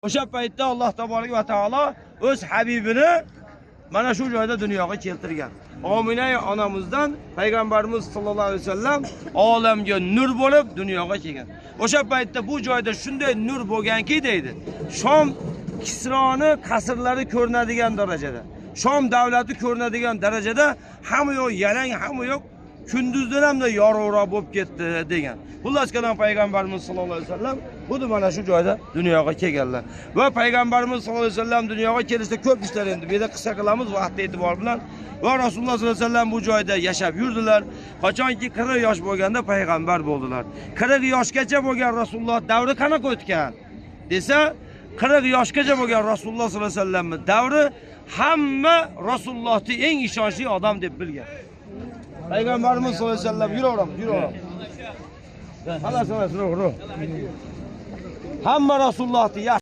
O'sha paytda Alloh tabolak va taolo o'z habibini mana shu joyda dunyoga keltirgan. Omina onamizdan payg'ambarimiz sollallohu alayhi vasallam olamga nur bo'lib dunyoga kelgan. O'sha paytda bu joyda shunday nur bo'lganki deydi. Shom Kisroni qasrlari ko'rinadigan darajada, Shom davlati ko'rinadigan darajada hamma yo'q yalang, hamma yo'q kunduzdan ham da yorug'roq bo'lib ketdi degan. Xullas kalom payg'ambarimiz sollallohu alayhi vasallam bu mana shu joyda dunyoga kelganlar. Va payg'ambarimiz sollallohu alayhi vasallam dunyoga kelishda ko'p ishlar endi bu yerda qissa qilamiz vaqt e'tibor bilan. Va Rasululloh sollallohu alayhi vasallam bu joyda yashab yurdilar. Qachonki 40 yosh bo'lganda payg'ambar bo'ldilar. 40 yoshgacha bo'lgan Rasululloh davri qanaqa o'tgan desa, 40 yoshgacha bo'lgan Rasululloh sollallohu alayhi vasallamning davri hamma Rasulullohning eng ishonchli odam deb bilgan. Payg'ambarimiz sollallohu alayhi vasallam yuraveramiz. Halas, hamma Rasulullohni